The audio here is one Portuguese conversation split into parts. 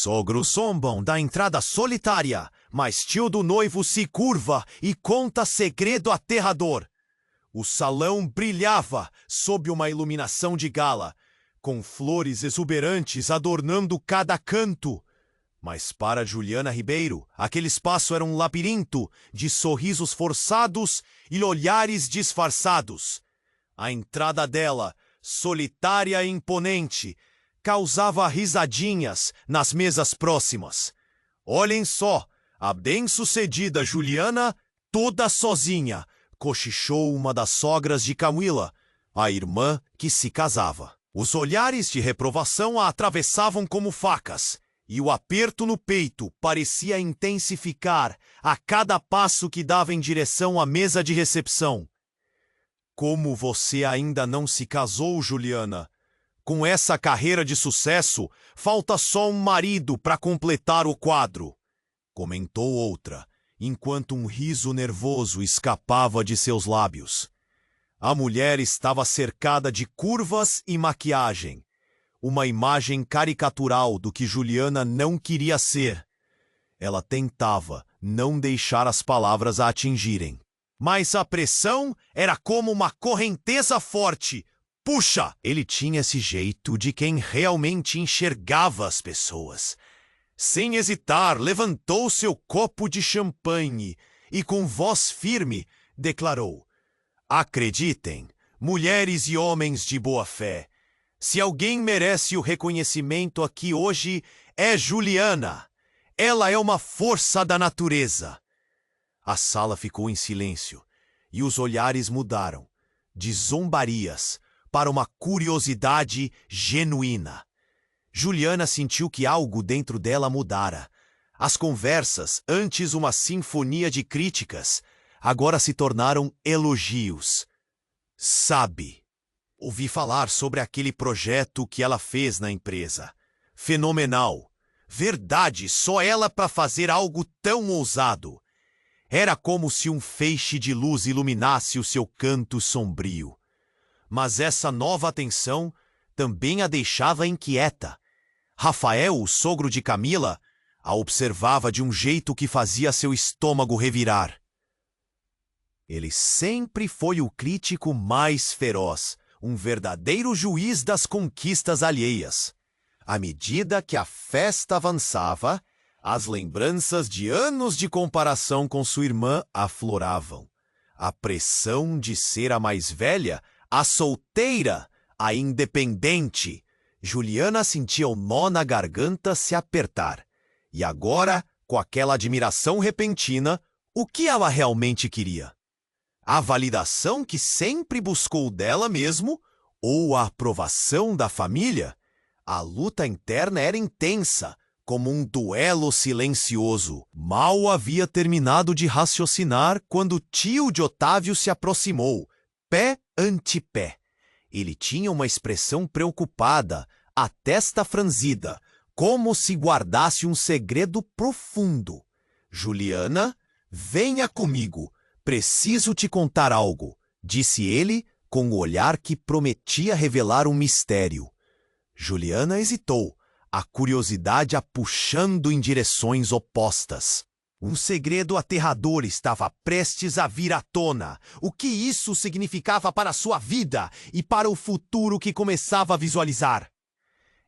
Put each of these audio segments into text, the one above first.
Sogros zombam da entrada solitária, mas tio do noivo se curva e conta segredo aterrador. O salão brilhava sob uma iluminação de gala, com flores exuberantes adornando cada canto. Mas para Juliana Ribeiro, aquele espaço era um labirinto de sorrisos forçados e olhares disfarçados. A entrada dela, solitária e imponente, causava risadinhas nas mesas próximas. Olhem só, a bem-sucedida Juliana, toda sozinha, cochichou uma das sogras de Camila, a irmã que se casava. Os olhares de reprovação a atravessavam como facas, e o aperto no peito parecia intensificar a cada passo que dava em direção à mesa de recepção. Como você ainda não se casou, Juliana? Com essa carreira de sucesso, falta só um marido para completar o quadro, comentou outra, enquanto um riso nervoso escapava de seus lábios. A mulher estava cercada de curvas e maquiagem, uma imagem caricatural do que Juliana não queria ser. Ela tentava não deixar as palavras a atingirem, mas a pressão era como uma correnteza forte. Puxa! Ele tinha esse jeito de quem realmente enxergava as pessoas. Sem hesitar, levantou seu copo de champanhe e, com voz firme, declarou: acreditem, mulheres e homens de boa fé, se alguém merece o reconhecimento aqui hoje, é Juliana. Ela é uma força da natureza. A sala ficou em silêncio e os olhares mudaram, de zombarias para uma curiosidade genuína. Juliana sentiu que algo dentro dela mudara. As conversas, antes uma sinfonia de críticas, agora se tornaram elogios. Sabe, ouvi falar sobre aquele projeto que ela fez na empresa. Fenomenal. Verdade, só ela para fazer algo tão ousado. Era como se um feixe de luz iluminasse o seu canto sombrio. Mas essa nova atenção também a deixava inquieta. Rafael, o sogro de Camila, a observava de um jeito que fazia seu estômago revirar. Ele sempre foi o crítico mais feroz, um verdadeiro juiz das conquistas alheias. À medida que a festa avançava, as lembranças de anos de comparação com sua irmã afloravam. A pressão de ser a mais velha, a solteira, a independente. Juliana sentia o nó na garganta se apertar. E agora, com aquela admiração repentina, o que ela realmente queria? A validação que sempre buscou dela mesmo ou a aprovação da família? A luta interna era intensa, como um duelo silencioso. Mal havia terminado de raciocinar quando o tio de Otávio se aproximou, pé ante pé. Ele tinha uma expressão preocupada, a testa franzida, como se guardasse um segredo profundo. Juliana, venha comigo, preciso te contar algo, disse ele com o olhar que prometia revelar um mistério. Juliana hesitou, a curiosidade a puxando em direções opostas. Um segredo aterrador estava prestes a vir à tona. O que isso significava para sua vida e para o futuro que começava a visualizar?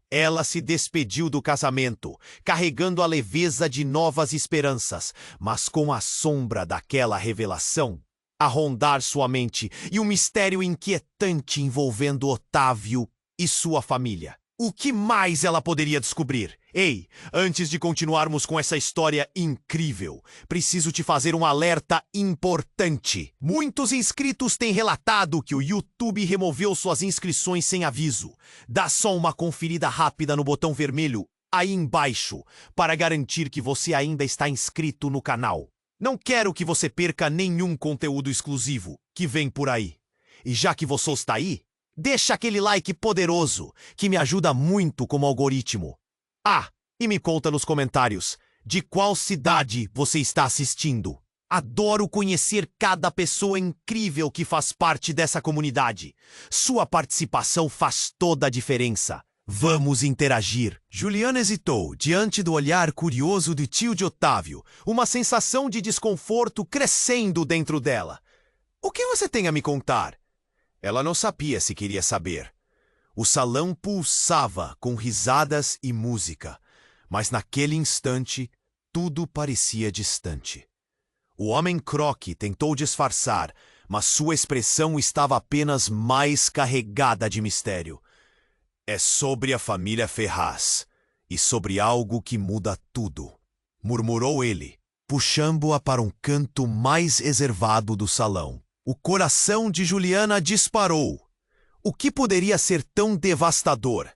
Ela se despediu do casamento, carregando a leveza de novas esperanças, mas com a sombra daquela revelação a rondar sua mente e um mistério inquietante envolvendo Otávio e sua família. O que mais ela poderia descobrir? Ei, antes de continuarmos com essa história incrível, preciso te fazer um alerta importante. Muitos inscritos têm relatado que o YouTube removeu suas inscrições sem aviso. Dá só uma conferida rápida no botão vermelho aí embaixo para garantir que você ainda está inscrito no canal. Não quero que você perca nenhum conteúdo exclusivo que vem por aí. E já que você está aí, deixa aquele like poderoso, que me ajuda muito como algoritmo. Ah, e me conta nos comentários, de qual cidade você está assistindo? Adoro conhecer cada pessoa incrível que faz parte dessa comunidade. Sua participação faz toda a diferença. Vamos interagir. Juliana hesitou diante do olhar curioso do tio de Otávio, uma sensação de desconforto crescendo dentro dela. O que você tem a me contar? Ela não sabia se queria saber. O salão pulsava com risadas e música, mas naquele instante tudo parecia distante. O homem croque tentou disfarçar, mas sua expressão estava apenas mais carregada de mistério. É sobre a família Ferraz, e sobre algo que muda tudo, murmurou ele, puxando-a para um canto mais reservado do salão. O coração de Juliana disparou. O que poderia ser tão devastador?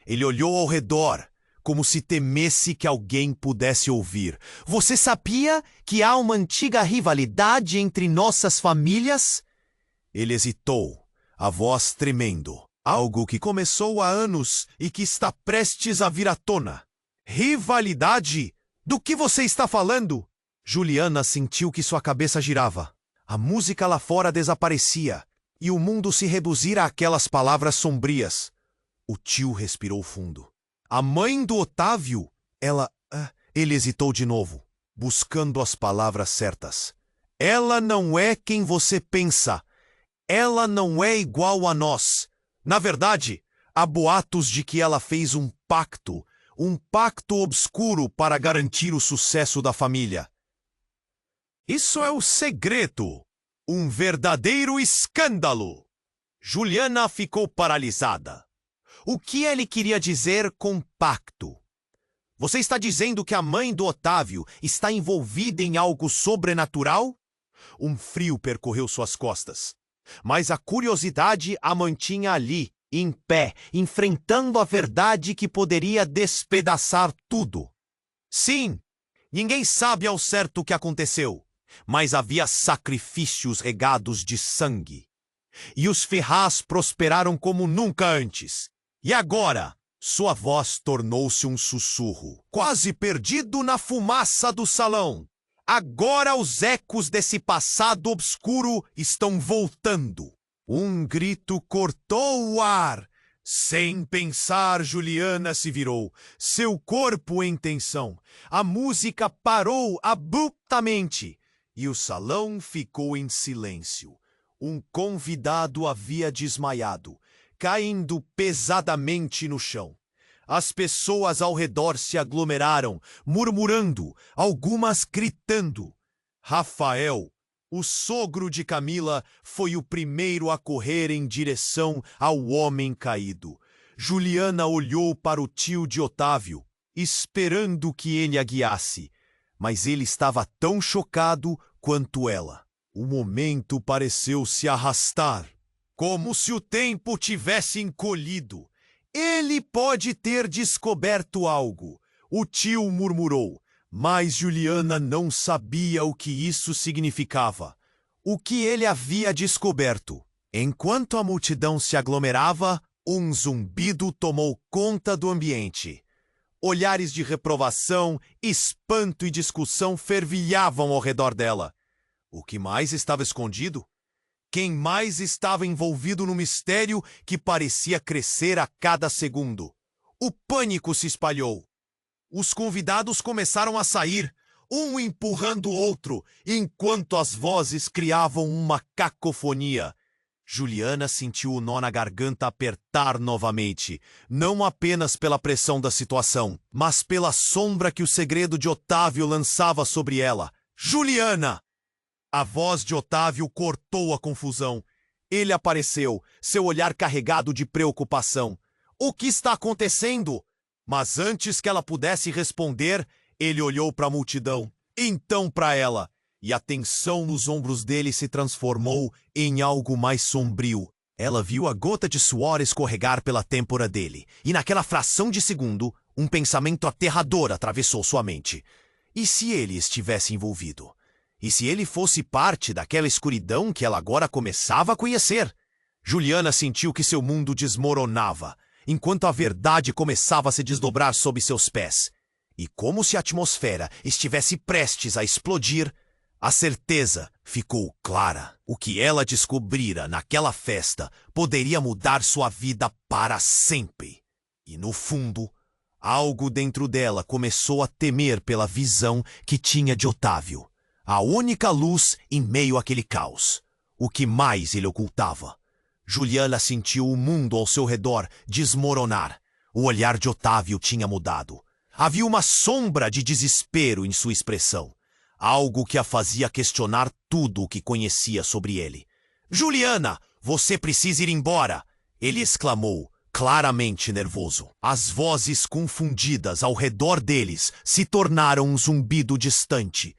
Ele olhou ao redor, como se temesse que alguém pudesse ouvir. Você sabia que há uma antiga rivalidade entre nossas famílias? Ele hesitou, a voz tremendo. Algo que começou há anos e que está prestes a vir à tona. Rivalidade? Do que você está falando? Juliana sentiu que sua cabeça girava. A música lá fora desaparecia e o mundo se reduzira àquelas palavras sombrias. O tio respirou fundo. A mãe do Otávio, ela... Ele hesitou de novo, buscando as palavras certas. Ela não é quem você pensa. Ela não é igual a nós. Na verdade, há boatos de que ela fez um pacto obscuro para garantir o sucesso da família. Isso é o segredo. Um verdadeiro escândalo. Juliana ficou paralisada. O que ele queria dizer com pacto? Você está dizendo que a mãe do Otávio está envolvida em algo sobrenatural? Um frio percorreu suas costas. Mas a curiosidade a mantinha ali, em pé, enfrentando a verdade que poderia despedaçar tudo. Sim, ninguém sabe ao certo o que aconteceu, mas havia sacrifícios regados de sangue. E os Ferraz prosperaram como nunca antes. E agora, sua voz tornou-se um sussurro, quase perdido na fumaça do salão. Agora os ecos desse passado obscuro estão voltando. Um grito cortou o ar. Sem pensar, Juliana se virou, seu corpo em tensão. A música parou abruptamente e o salão ficou em silêncio. Um convidado havia desmaiado, caindo pesadamente no chão. As pessoas ao redor se aglomeraram, murmurando, algumas gritando. Rafael, o sogro de Camila, foi o primeiro a correr em direção ao homem caído. Juliana olhou para o tio de Otávio, esperando que ele a guiasse, mas ele estava tão chocado quanto ela. O momento pareceu se arrastar, como se o tempo tivesse encolhido. Ele pode ter descoberto algo, o tio murmurou, mas Juliana não sabia o que isso significava. O que ele havia descoberto? Enquanto a multidão se aglomerava, um zumbido tomou conta do ambiente. Olhares de reprovação, espanto e discussão fervilhavam ao redor dela. O que mais estava escondido? Quem mais estava envolvido no mistério que parecia crescer a cada segundo? O pânico se espalhou. Os convidados começaram a sair, um empurrando o outro, enquanto as vozes criavam uma cacofonia. Juliana sentiu o nó na garganta apertar novamente, não apenas pela pressão da situação, mas pela sombra que o segredo de Otávio lançava sobre ela. Juliana! A voz de Otávio cortou a confusão. Ele apareceu, seu olhar carregado de preocupação. O que está acontecendo? Mas antes que ela pudesse responder, ele olhou para a multidão, então para ela, e a tensão nos ombros dele se transformou em algo mais sombrio. Ela viu a gota de suor escorregar pela têmpora dele, e naquela fração de segundo, um pensamento aterrador atravessou sua mente. E se ele estivesse envolvido? E se ele fosse parte daquela escuridão que ela agora começava a conhecer? Juliana sentiu que seu mundo desmoronava, enquanto a verdade começava a se desdobrar sob seus pés. E como se a atmosfera estivesse prestes a explodir, a certeza ficou clara. O que ela descobrira naquela festa poderia mudar sua vida para sempre. E no fundo, algo dentro dela começou a temer pela visão que tinha de Otávio, a única luz em meio àquele caos. O que mais ele ocultava? Juliana sentiu o mundo ao seu redor desmoronar. O olhar de Otávio tinha mudado. Havia uma sombra de desespero em sua expressão, algo que a fazia questionar tudo o que conhecia sobre ele. Juliana, você precisa ir embora, ele exclamou, claramente nervoso. As vozes confundidas ao redor deles se tornaram um zumbido distante,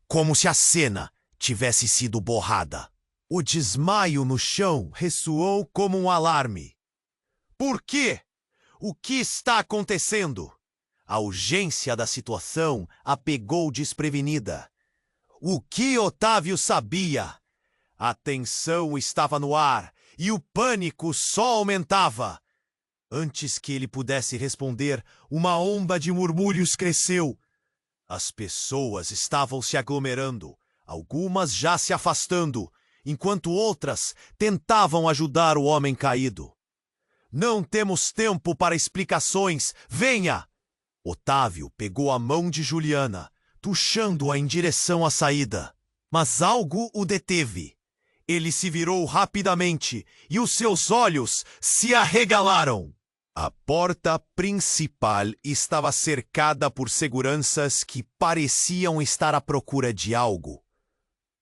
como se a cena tivesse sido borrada. O desmaio no chão ressoou como um alarme. Por quê? O que está acontecendo? A urgência da situação a pegou desprevenida. O que Otávio sabia? A tensão estava no ar e o pânico só aumentava. Antes que ele pudesse responder, uma onda de murmúrios cresceu. As pessoas estavam se aglomerando, algumas já se afastando, enquanto outras tentavam ajudar o homem caído. Não temos tempo para explicações. Venha! Otávio pegou a mão de Juliana, puxando-a em direção à saída. Mas algo o deteve. Ele se virou rapidamente e os seus olhos se arregalaram. A porta principal estava cercada por seguranças que pareciam estar à procura de algo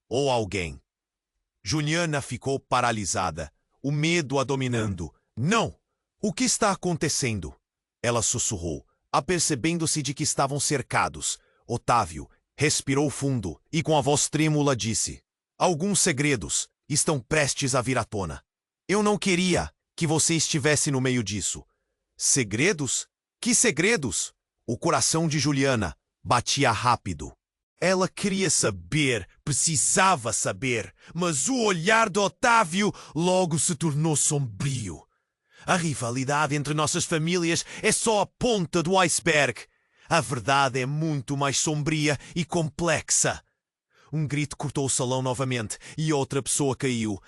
ou alguém. Juliana ficou paralisada, o medo a dominando. Não! O que está acontecendo? Ela sussurrou, apercebendo-se de que estavam cercados. Otávio respirou fundo e com a voz trêmula disse: alguns segredos estão prestes a vir à tona. Eu não queria que você estivesse no meio disso. Segredos? Que segredos? O coração de Juliana batia rápido. Ela queria saber, precisava saber, mas o olhar de Otávio logo se tornou sombrio. A rivalidade entre nossas famílias é só a ponta do iceberg. A verdade é muito mais sombria e complexa. Um grito cortou o salão novamente e outra pessoa caiu.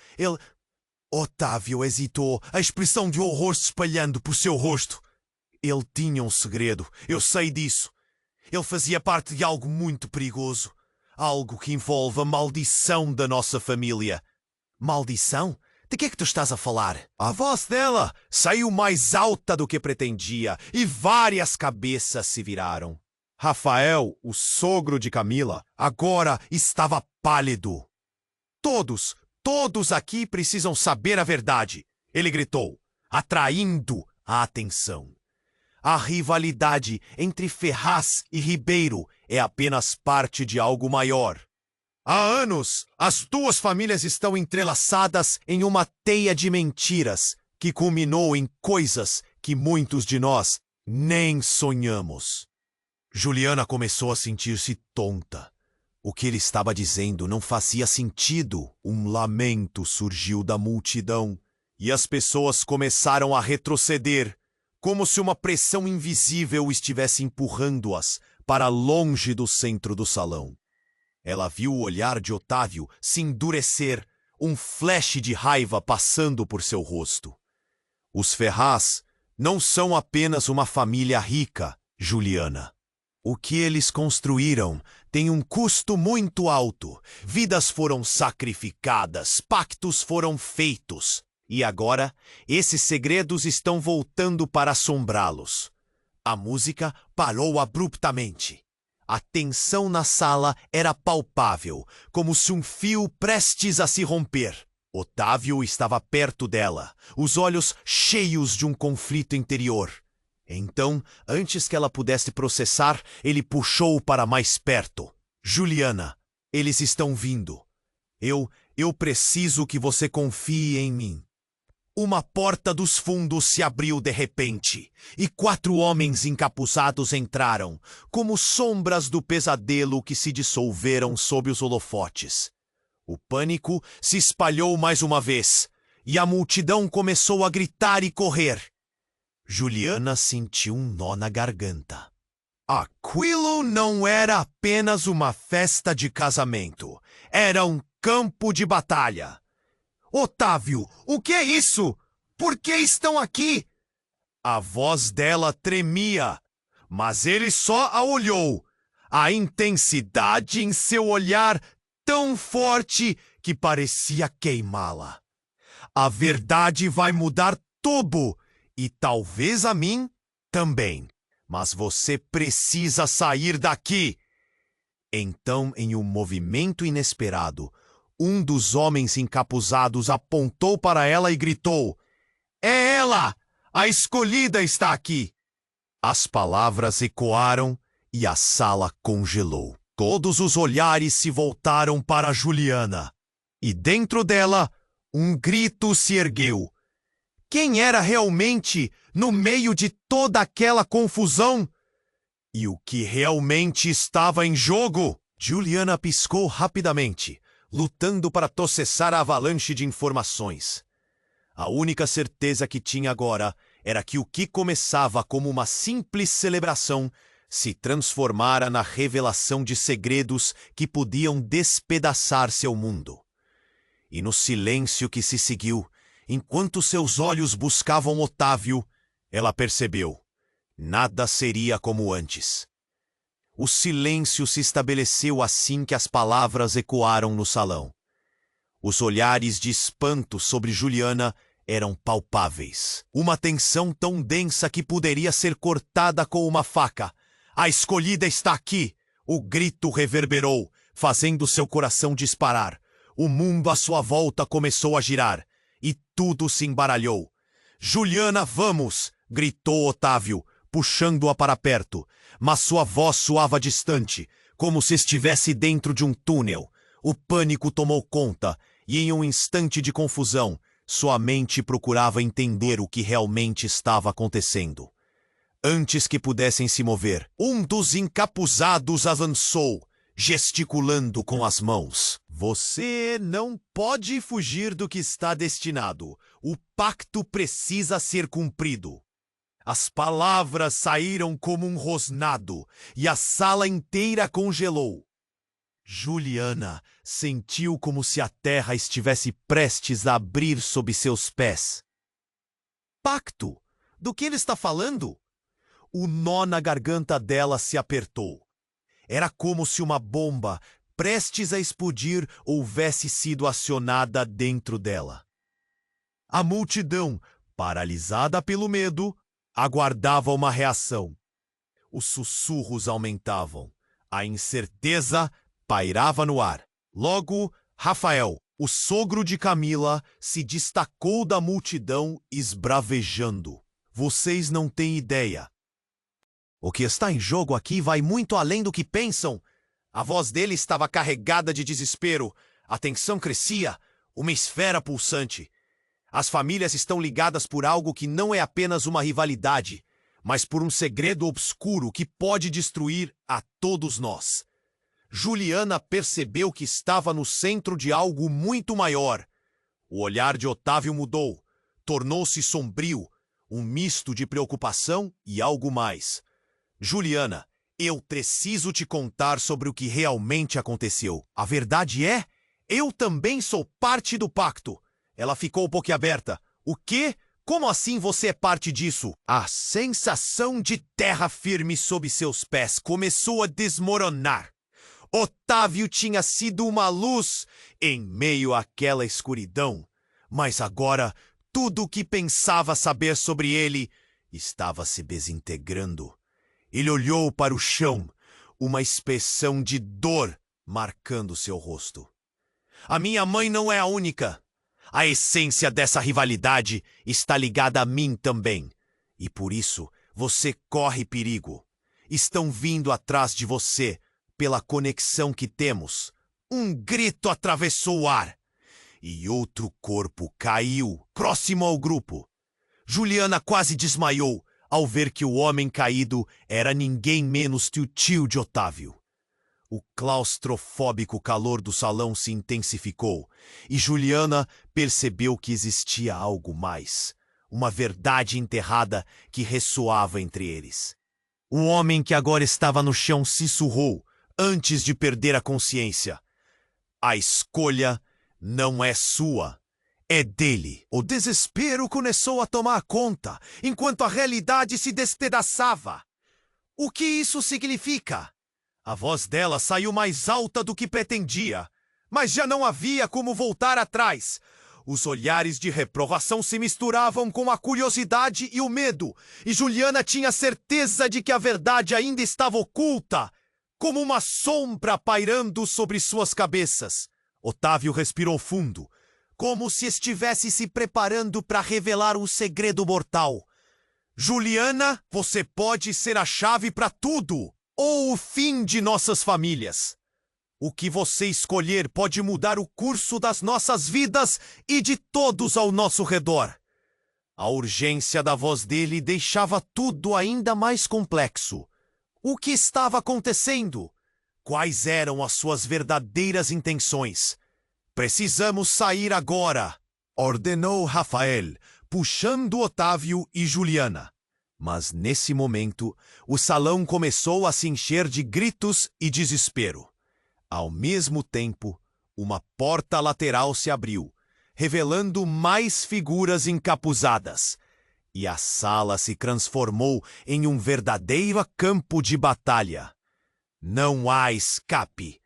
Otávio hesitou, a expressão de horror se espalhando por seu rosto. Ele tinha um segredo, eu sei disso. Ele fazia parte de algo muito perigoso. Algo que envolve a maldição da nossa família. Maldição? De que é que tu estás a falar? A voz dela saiu mais alta do que pretendia e várias cabeças se viraram. Rafael, o sogro de Camila, agora estava pálido. Todos aqui precisam saber a verdade, ele gritou, atraindo a atenção. A rivalidade entre Ferraz e Ribeiro é apenas parte de algo maior. Há anos, as duas famílias estão entrelaçadas em uma teia de mentiras que culminou em coisas que muitos de nós nem sonhamos. Juliana começou a sentir-se tonta. O que ele estava dizendo não fazia sentido. Um lamento surgiu da multidão e as pessoas começaram a retroceder, como se uma pressão invisível estivesse empurrando-as para longe do centro do salão. Ela viu o olhar de Otávio se endurecer, um flash de raiva passando por seu rosto. Os Ferraz não são apenas uma família rica, Juliana. O que eles construíram tem um custo muito alto. Vidas foram sacrificadas, pactos foram feitos. E agora, esses segredos estão voltando para assombrá-los. A música parou abruptamente. A tensão na sala era palpável, como se um fio prestes a se romper. Otávio estava perto dela, os olhos cheios de um conflito interior. Então, antes que ela pudesse processar, ele puxou-o para mais perto. Juliana, eles estão vindo. Eu preciso que você confie em mim. Uma porta dos fundos se abriu de repente, e 4 homens encapuzados entraram, como sombras do pesadelo que se dissolveram sob os holofotes. O pânico se espalhou mais uma vez, e a multidão começou a gritar e correr. Juliana sentiu um nó na garganta. Aquilo não era apenas uma festa de casamento, era um campo de batalha. Otávio, o que é isso? Por que estão aqui? A voz dela tremia, mas ele só a olhou. A intensidade em seu olhar tão forte que parecia queimá-la. A verdade vai mudar tudo, e talvez a mim também. Mas você precisa sair daqui. Então, em um movimento inesperado, um dos homens encapuzados apontou para ela e gritou: "É ela! A escolhida está aqui!" As palavras ecoaram e a sala congelou. Todos os olhares se voltaram para Juliana. E dentro dela, um grito se ergueu. Quem era realmente no meio de toda aquela confusão? E o que realmente estava em jogo? Juliana piscou rapidamente, lutando para processar a avalanche de informações. A única certeza que tinha agora era que o que começava como uma simples celebração se transformara na revelação de segredos que podiam despedaçar seu mundo. E no silêncio que se seguiu, enquanto seus olhos buscavam Otávio, ela percebeu: nada seria como antes. O silêncio se estabeleceu assim que as palavras ecoaram no salão. Os olhares de espanto sobre Juliana eram palpáveis. Uma tensão tão densa que poderia ser cortada com uma faca. "A escolhida está aqui!" O grito reverberou, fazendo seu coração disparar. O mundo à sua volta começou a girar, e tudo se embaralhou. "Juliana, vamos!" gritou Otávio, puxando-a para perto, mas sua voz soava distante, como se estivesse dentro de um túnel. O pânico tomou conta, e em um instante de confusão, sua mente procurava entender o que realmente estava acontecendo. Antes que pudessem se mover, um dos encapuzados avançou, gesticulando com as mãos. "Você não pode fugir do que está destinado. O pacto precisa ser cumprido." As palavras saíram como um rosnado, e a sala inteira congelou. Juliana sentiu como se a terra estivesse prestes a abrir sob seus pés. "Pacto? Do que ele está falando?" O nó na garganta dela se apertou. Era como se uma bomba, prestes a explodir, houvesse sido acionada dentro dela. A multidão, paralisada pelo medo, aguardava uma reação. Os sussurros aumentavam. A incerteza pairava no ar. Logo, Rafael, o sogro de Camila, se destacou da multidão esbravejando. "Vocês não têm ideia. O que está em jogo aqui vai muito além do que pensam." A voz dele estava carregada de desespero. A tensão crescia, uma esfera pulsante. As famílias estão ligadas por algo que não é apenas uma rivalidade, mas por um segredo obscuro que pode destruir a todos nós. Juliana percebeu que estava no centro de algo muito maior. O olhar de Otávio mudou, tornou-se sombrio, um misto de preocupação e algo mais. "Juliana, eu preciso te contar sobre o que realmente aconteceu. A verdade é, eu também sou parte do pacto." Ela ficou boquiaberta. "O quê? Como assim você é parte disso?" A sensação de terra firme sob seus pés começou a desmoronar. Otávio tinha sido uma luz em meio àquela escuridão, mas agora tudo o que pensava saber sobre ele estava se desintegrando. Ele olhou para o chão, uma expressão de dor marcando seu rosto. "A minha mãe não é a única. A essência dessa rivalidade está ligada a mim também. E por isso você corre perigo. Estão vindo atrás de você pela conexão que temos." Um grito atravessou o ar. E outro corpo caiu próximo ao grupo. Juliana quase desmaiou ao ver que o homem caído era ninguém menos que o tio de Otávio. O claustrofóbico calor do salão se intensificou, e Juliana percebeu que existia algo mais, uma verdade enterrada que ressoava entre eles. O homem que agora estava no chão sussurrou, antes de perder a consciência: "A escolha não é sua, é dele. O desespero começou a tomar conta, enquanto a realidade se despedaçava. O que isso significa? A voz dela saiu mais alta do que pretendia, mas já não havia como voltar atrás. Os olhares de reprovação se misturavam com a curiosidade e o medo, e Juliana tinha certeza de que a verdade ainda estava oculta, como uma sombra pairando sobre suas cabeças. Otávio respirou fundo, como se estivesse se preparando para revelar um segredo mortal. Juliana, você pode ser a chave para tudo, ou o fim de nossas famílias. O que você escolher pode mudar o curso das nossas vidas e de todos ao nosso redor. A urgência da voz dele deixava tudo ainda mais complexo. O que estava acontecendo? Quais eram as suas verdadeiras intenções? Precisamos sair agora, ordenou Rafael, puxando Otávio e Juliana. Mas nesse momento, o salão começou a se encher de gritos e desespero. Ao mesmo tempo, uma porta lateral se abriu, revelando mais figuras encapuzadas, e a sala se transformou em um verdadeiro campo de batalha. Não há escape!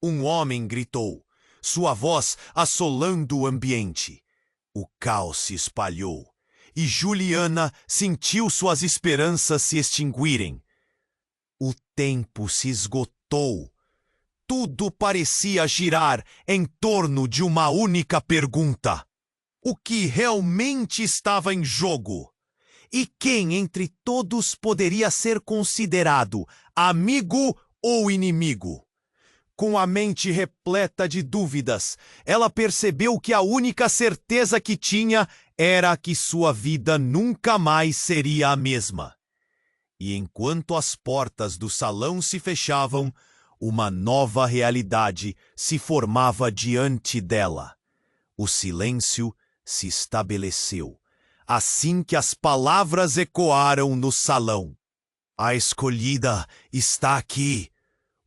Um homem gritou, sua voz assolando o ambiente. O caos se espalhou, e Juliana sentiu suas esperanças se extinguirem. O tempo se esgotou. Tudo parecia girar em torno de uma única pergunta. O que realmente estava em jogo? E quem entre todos poderia ser considerado amigo ou inimigo? Com a mente repleta de dúvidas, ela percebeu que a única certeza que tinha era que sua vida nunca mais seria a mesma. E enquanto as portas do salão se fechavam, uma nova realidade se formava diante dela. O silêncio se estabeleceu, assim que as palavras ecoaram no salão. A escolhida está aqui.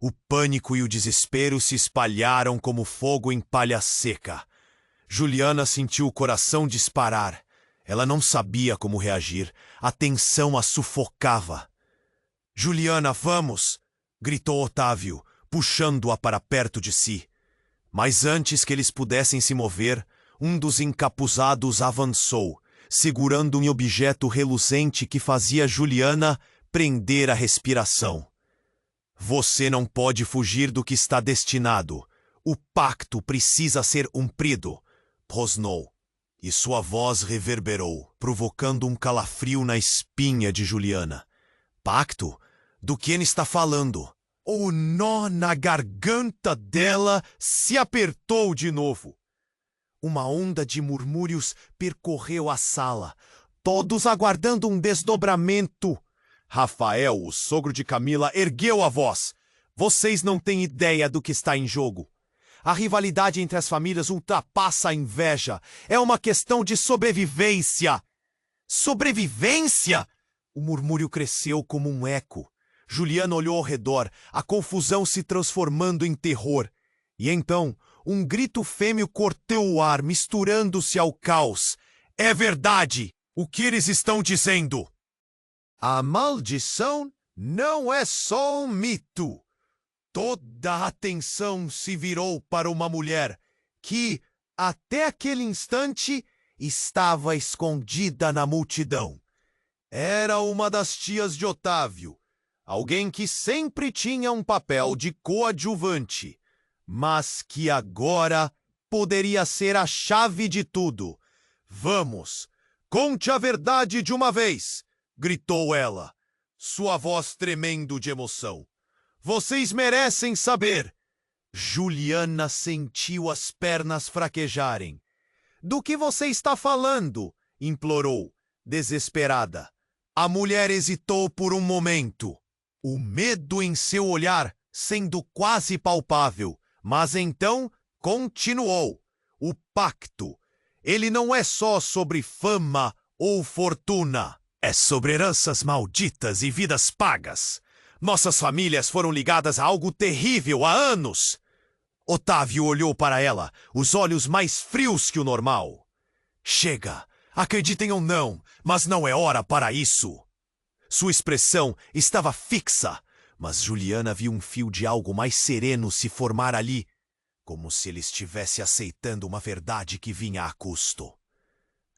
O pânico e o desespero se espalharam como fogo em palha seca. Juliana sentiu o coração disparar. Ela não sabia como reagir. A tensão a sufocava. Juliana, vamos! Gritou Otávio, puxando-a para perto de si. Mas antes que eles pudessem se mover, um dos encapuzados avançou, segurando um objeto reluzente que fazia Juliana prender a respiração. Você não pode fugir do que está destinado. O pacto precisa ser cumprido, rosnou. E sua voz reverberou, provocando um calafrio na espinha de Juliana. Pacto? Do que ele está falando? O nó na garganta dela se apertou de novo. Uma onda de murmúrios percorreu a sala, todos aguardando um desdobramento. Rafael, o sogro de Camila, ergueu a voz. Vocês não têm ideia do que está em jogo. A rivalidade entre as famílias ultrapassa a inveja. É uma questão de sobrevivência. Sobrevivência? O murmúrio cresceu como um eco. Juliana olhou ao redor, a confusão se transformando em terror. E então, um grito fêmeo cortou o ar, misturando-se ao caos. É verdade! O que eles estão dizendo? A maldição não é só um mito. Toda a atenção se virou para uma mulher que, até aquele instante, estava escondida na multidão. Era uma das tias de Otávio. Alguém que sempre tinha um papel de coadjuvante, mas que agora poderia ser a chave de tudo. Vamos, conte a verdade de uma vez, gritou ela, sua voz tremendo de emoção. Vocês merecem saber. Juliana sentiu as pernas fraquejarem. Do que você está falando? Implorou, desesperada. A mulher hesitou por um momento. O medo em seu olhar sendo quase palpável, mas então continuou. O pacto. Ele não é só sobre fama ou fortuna. É sobre heranças malditas e vidas pagas. Nossas famílias foram ligadas a algo terrível há anos. Otávio olhou para ela, os olhos mais frios que o normal. Chega! Acreditem ou não, mas não é hora para isso! Sua expressão estava fixa, mas Juliana viu um fio de algo mais sereno se formar ali, como se ele estivesse aceitando uma verdade que vinha a custo.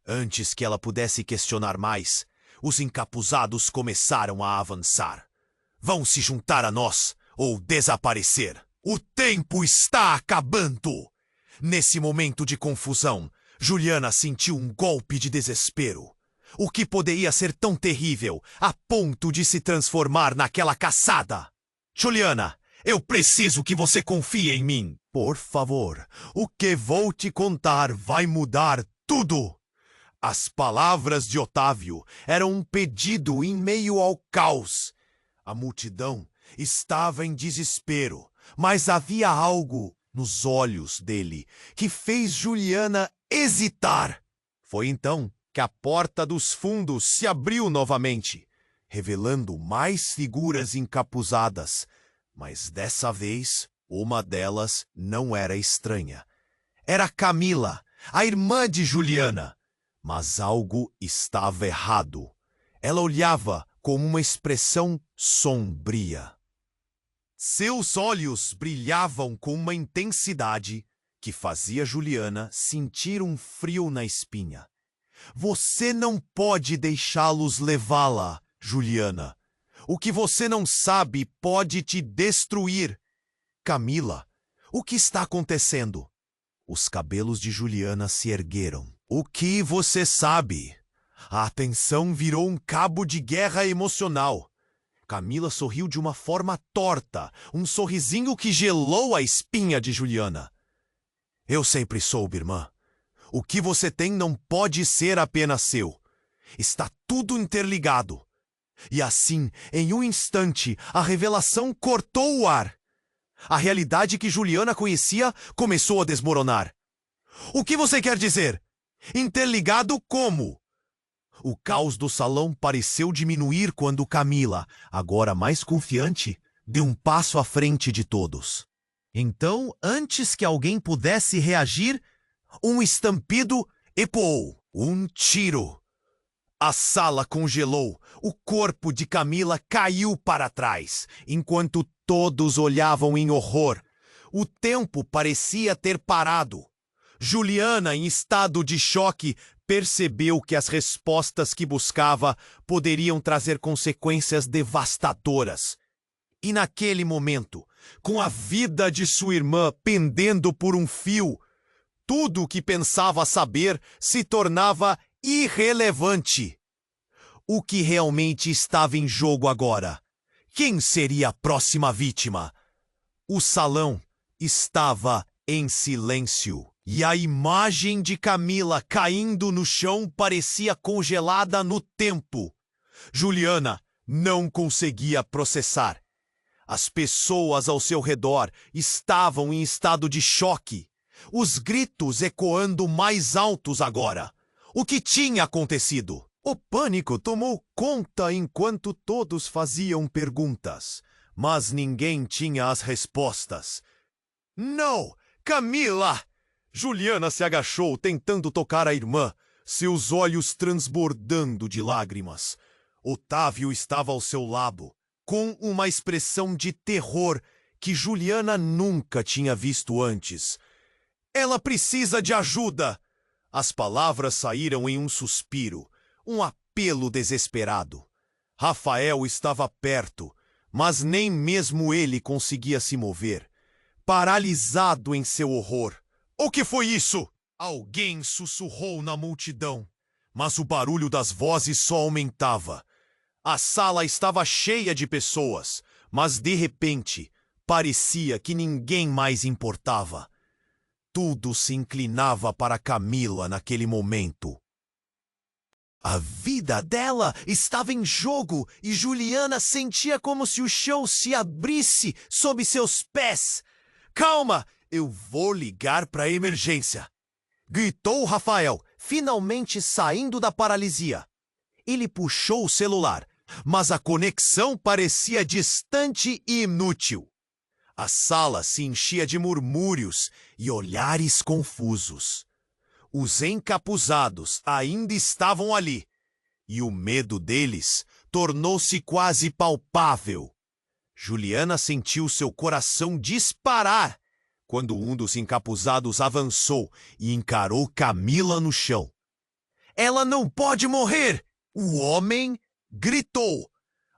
Antes que ela pudesse questionar mais, os encapuzados começaram a avançar. Vão se juntar a nós ou desaparecer. O tempo está acabando! Nesse momento de confusão, Juliana sentiu um golpe de desespero. O que poderia ser tão terrível a ponto de se transformar naquela caçada? Juliana, eu preciso que você confie em mim. Por favor, o que vou te contar vai mudar tudo. As palavras de Otávio eram um pedido em meio ao caos. A multidão estava em desespero, mas havia algo nos olhos dele que fez Juliana hesitar. Foi então que a porta dos fundos se abriu novamente, revelando mais figuras encapuzadas, mas dessa vez uma delas não era estranha. Era Camila, a irmã de Juliana. Mas algo estava errado. Ela olhava com uma expressão sombria. Seus olhos brilhavam com uma intensidade que fazia Juliana sentir um frio na espinha. Você não pode deixá-los levá-la, Juliana. O que você não sabe pode te destruir. Camila, o que está acontecendo? Os cabelos de Juliana se ergueram. O que você sabe? A atenção virou um cabo de guerra emocional. Camila sorriu de uma forma torta, um sorrisinho que gelou a espinha de Juliana. Eu sempre soube, irmã. O que você tem não pode ser apenas seu. Está tudo interligado. E assim, em um instante, a revelação cortou o ar. A realidade que Juliana conhecia começou a desmoronar. O que você quer dizer? Interligado como? O caos do salão pareceu diminuir quando Camila, agora mais confiante, deu um passo à frente de todos. Então, antes que alguém pudesse reagir, um estampido ecoou. Um tiro. A sala congelou. O corpo de Camila caiu para trás, enquanto todos olhavam em horror. O tempo parecia ter parado. Juliana, em estado de choque, percebeu que as respostas que buscava poderiam trazer consequências devastadoras. E naquele momento, com a vida de sua irmã pendendo por um fio, tudo o que pensava saber se tornava irrelevante. O que realmente estava em jogo agora? Quem seria a próxima vítima? O salão estava em silêncio. E a imagem de Camila caindo no chão parecia congelada no tempo. Juliana não conseguia processar. As pessoas ao seu redor estavam em estado de choque. Os gritos ecoando mais altos agora. O que tinha acontecido? O pânico tomou conta enquanto todos faziam perguntas, mas ninguém tinha as respostas. Não! Camila! Juliana se agachou tentando tocar a irmã, seus olhos transbordando de lágrimas. Otávio estava ao seu lado, com uma expressão de terror que Juliana nunca tinha visto antes. Ela precisa de ajuda! As palavras saíram em um suspiro, um apelo desesperado. Rafael estava perto, mas nem mesmo ele conseguia se mover, paralisado em seu horror. O que foi isso? Alguém sussurrou na multidão, mas o barulho das vozes só aumentava. A sala estava cheia de pessoas, mas de repente parecia que ninguém mais importava. Tudo se inclinava para Camila naquele momento. A vida dela estava em jogo e Juliana sentia como se o chão se abrisse sob seus pés. Calma! Eu vou ligar para a emergência! Gritou Rafael, finalmente saindo da paralisia. Ele puxou o celular, mas a conexão parecia distante e inútil. A sala se enchia de murmúrios e olhares confusos. Os encapuzados ainda estavam ali, e o medo deles tornou-se quase palpável. Juliana sentiu seu coração disparar quando um dos encapuzados avançou e encarou Camila no chão. Ela não pode morrer! O homem gritou.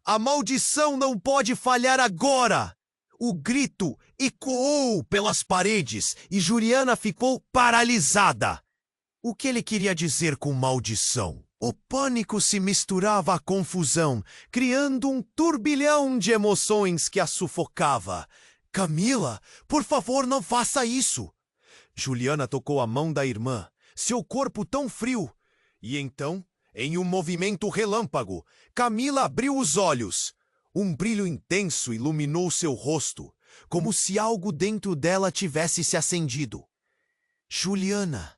A maldição não pode falhar agora! O grito ecoou pelas paredes e Juliana ficou paralisada. O que ele queria dizer com maldição? O pânico se misturava à confusão, criando um turbilhão de emoções que a sufocava. Camila, por favor, não faça isso! Juliana tocou a mão da irmã, seu corpo tão frio. E então, em um movimento relâmpago, Camila abriu os olhos. Um brilho intenso iluminou seu rosto, como se algo dentro dela tivesse se acendido. Juliana,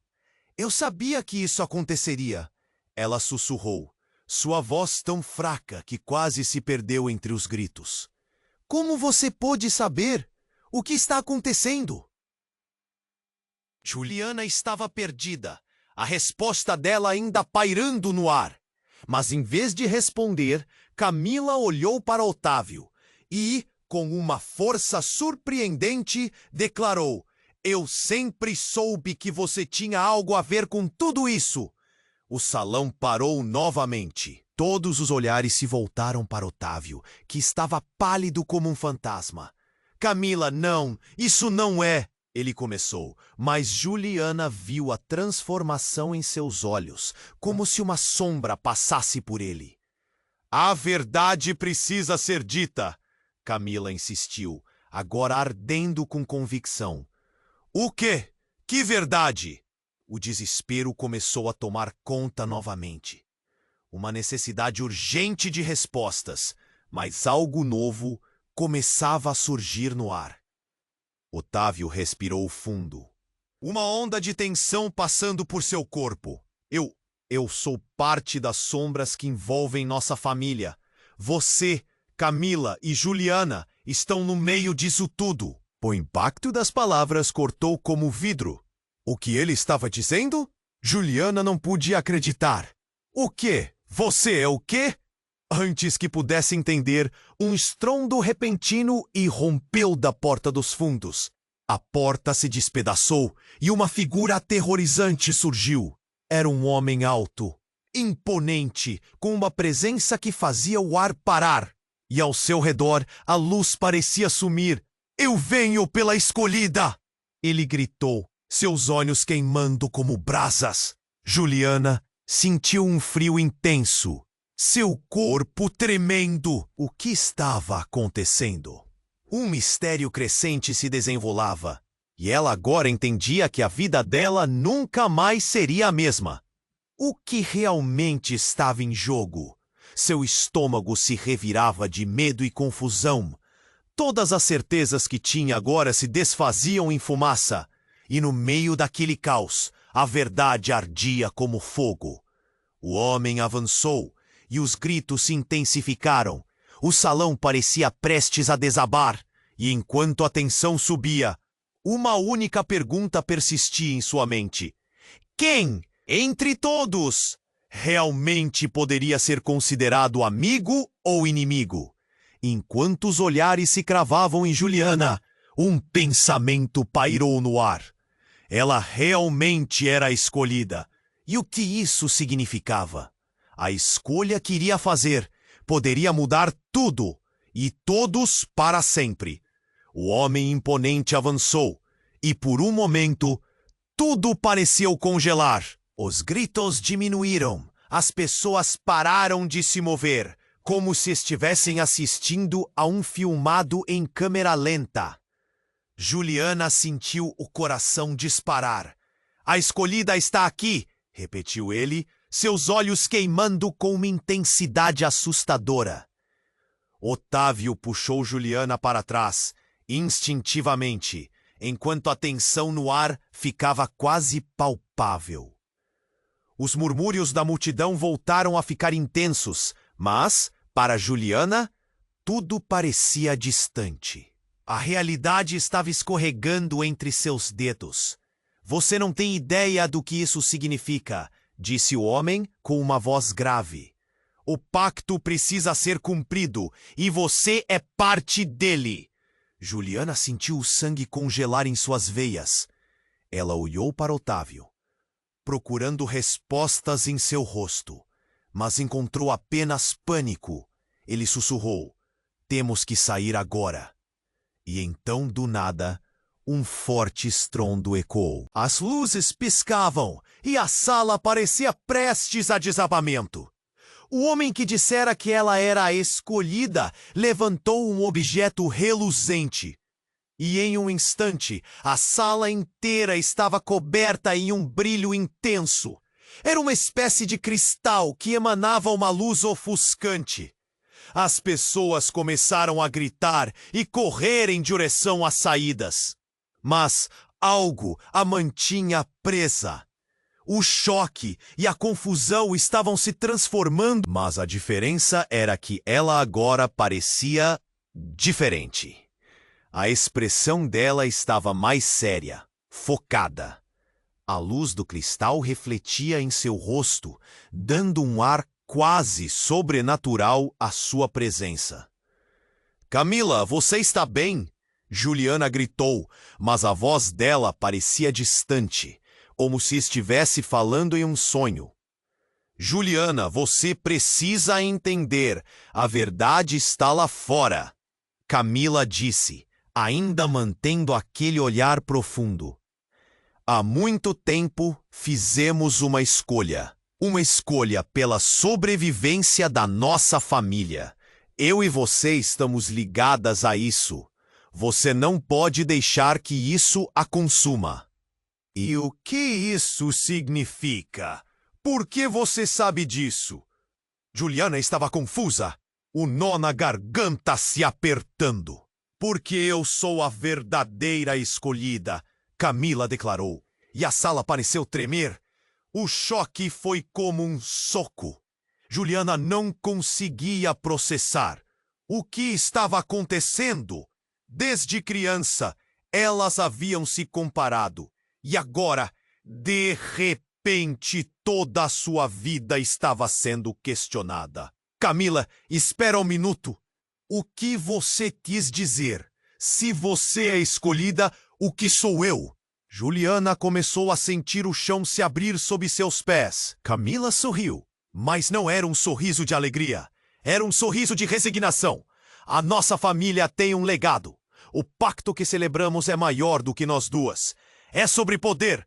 eu sabia que isso aconteceria. Ela sussurrou, sua voz tão fraca que quase se perdeu entre os gritos. Como você pôde saber? O que está acontecendo? Juliana estava perdida, a resposta dela ainda pairando no ar. Mas em vez de responder, Camila olhou para Otávio e, com uma força surpreendente, declarou: Eu sempre soube que você tinha algo a ver com tudo isso. O salão parou novamente. Todos os olhares se voltaram para Otávio, que estava pálido como um fantasma. Camila, não, isso não é... Ele começou, mas Juliana viu a transformação em seus olhos, como se uma sombra passasse por ele. A verdade precisa ser dita, Camila insistiu, agora ardendo com convicção. O quê? Que verdade? O desespero começou a tomar conta novamente. Uma necessidade urgente de respostas, mas algo novo começava a surgir no ar. Otávio respirou fundo. Uma onda de tensão passando por seu corpo. Eu sou parte das sombras que envolvem nossa família. Você, Camila e Juliana estão no meio disso tudo. O impacto das palavras cortou como vidro. O que ele estava dizendo? Juliana não podia acreditar. O quê? Você é o quê? Antes que pudesse entender, um estrondo repentino irrompeu da porta dos fundos. A porta se despedaçou e uma figura aterrorizante surgiu. Era um homem alto, imponente, com uma presença que fazia o ar parar. E ao seu redor, a luz parecia sumir. Eu venho pela escolhida! Ele gritou, seus olhos queimando como brasas. Juliana sentiu um frio intenso. Seu corpo tremendo. O que estava acontecendo? Um mistério crescente se desenrolava, e ela agora entendia que a vida dela nunca mais seria a mesma. O que realmente estava em jogo? Seu estômago se revirava de medo e confusão. Todas as certezas que tinha agora se desfaziam em fumaça, e no meio daquele caos, a verdade ardia como fogo. O homem avançou, e os gritos se intensificaram. O salão parecia prestes a desabar, e enquanto a tensão subia, uma única pergunta persistia em sua mente. Quem, entre todos, realmente poderia ser considerado amigo ou inimigo? Enquanto os olhares se cravavam em Juliana, um pensamento pairou no ar. Ela realmente era a escolhida. E o que isso significava? A escolha que iria fazer poderia mudar tudo, e todos para sempre. O homem imponente avançou, e por um momento, tudo pareceu congelar. Os gritos diminuíram, as pessoas pararam de se mover, como se estivessem assistindo a um filmado em câmera lenta. Juliana sentiu o coração disparar. A escolhida está aqui, repetiu ele, seus olhos queimando com uma intensidade assustadora. Otávio puxou Juliana para trás, instintivamente, enquanto a tensão no ar ficava quase palpável. Os murmúrios da multidão voltaram a ficar intensos, mas, para Juliana, tudo parecia distante. A realidade estava escorregando entre seus dedos. Você não tem ideia do que isso significa, disse o homem com uma voz grave. O pacto precisa ser cumprido e você é parte dele. Juliana sentiu o sangue congelar em suas veias. Ela olhou para Otávio, procurando respostas em seu rosto, mas encontrou apenas pânico. Ele sussurrou: "Temos que sair agora." E então, do nada, um forte estrondo ecoou. As luzes piscavam e a sala parecia prestes a desabamento. O homem que dissera que ela era a escolhida levantou um objeto reluzente. E em um instante, a sala inteira estava coberta em um brilho intenso. Era uma espécie de cristal que emanava uma luz ofuscante. As pessoas começaram a gritar e correr em direção às saídas. Mas algo a mantinha presa. O choque e a confusão estavam se transformando, mas a diferença era que ela agora parecia diferente. A expressão dela estava mais séria, focada. A luz do cristal refletia em seu rosto, dando um ar quase sobrenatural à sua presença. "Camila, você está bem?" Juliana gritou, mas a voz dela parecia distante, como se estivesse falando em um sonho. "Juliana, você precisa entender. A verdade está lá fora." Camila disse, ainda mantendo aquele olhar profundo. "Há muito tempo fizemos uma escolha. Uma escolha pela sobrevivência da nossa família. Eu e você estamos ligadas a isso. Você não pode deixar que isso a consuma." "E o que isso significa? Por que você sabe disso?" Juliana estava confusa, o nó na garganta se apertando. "Porque eu sou a verdadeira escolhida", Camila declarou, e a sala pareceu tremer. O choque foi como um soco. Juliana não conseguia processar o que estava acontecendo. Desde criança, elas haviam se comparado. E agora, de repente, toda a sua vida estava sendo questionada. "Camila, espera um minuto. O que você quis dizer? Se você é escolhida, o que sou eu?" Juliana começou a sentir o chão se abrir sob seus pés. Camila sorriu, mas não era um sorriso de alegria. Era um sorriso de resignação. "A nossa família tem um legado. O pacto que celebramos é maior do que nós duas. É sobre poder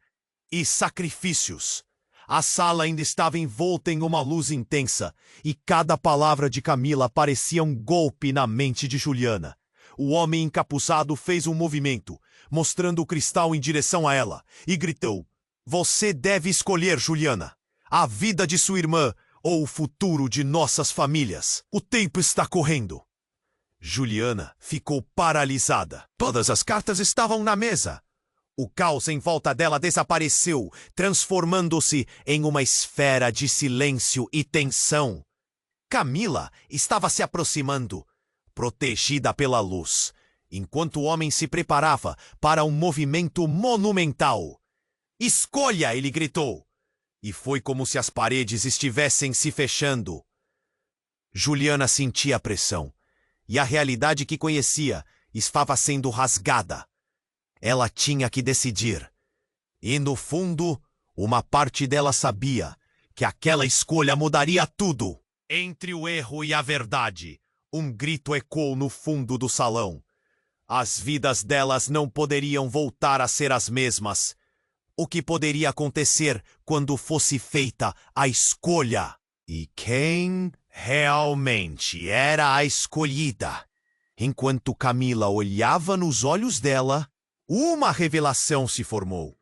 e sacrifícios." A sala ainda estava envolta em uma luz intensa, e cada palavra de Camila parecia um golpe na mente de Juliana. O homem encapuçado fez um movimento, mostrando o cristal em direção a ela, e gritou: "Você deve escolher, Juliana, a vida de sua irmã ou o futuro de nossas famílias. O tempo está correndo." Juliana ficou paralisada. Todas as cartas estavam na mesa. O caos em volta dela desapareceu, transformando-se em uma esfera de silêncio e tensão. Camila estava se aproximando, protegida pela luz, enquanto o homem se preparava para um movimento monumental. "Escolha!" ele gritou. E foi como se as paredes estivessem se fechando. Juliana sentia a pressão, e a realidade que conhecia estava sendo rasgada. Ela tinha que decidir. E, no fundo, uma parte dela sabia que aquela escolha mudaria tudo. Entre o erro e a verdade, um grito ecoou no fundo do salão. As vidas delas não poderiam voltar a ser as mesmas. O que poderia acontecer quando fosse feita a escolha? E quem realmente era a escolhida? Enquanto Camila olhava nos olhos dela, uma revelação se formou.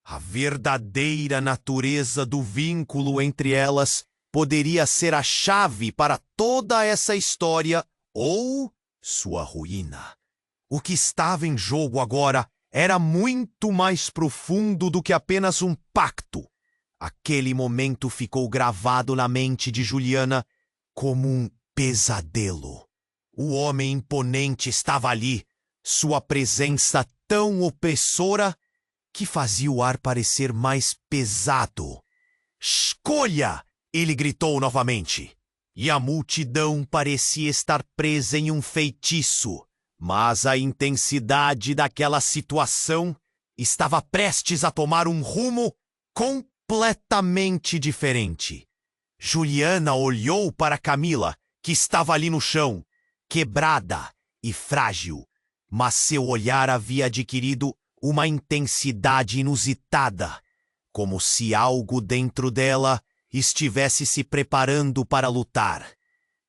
A verdadeira natureza do vínculo entre elas poderia ser a chave para toda essa história ou sua ruína. O que estava em jogo agora era muito mais profundo do que apenas um pacto. Aquele momento ficou gravado na mente de Juliana como um pesadelo. O homem imponente estava ali, sua presença tão opressora que fazia o ar parecer mais pesado. Escolha! Ele gritou novamente. E a multidão parecia estar presa em um feitiço. Mas a intensidade daquela situação estava prestes a tomar um rumo completamente diferente. Juliana olhou para Camila, que estava ali no chão, quebrada e frágil, mas seu olhar havia adquirido uma intensidade inusitada, como se algo dentro dela estivesse se preparando para lutar.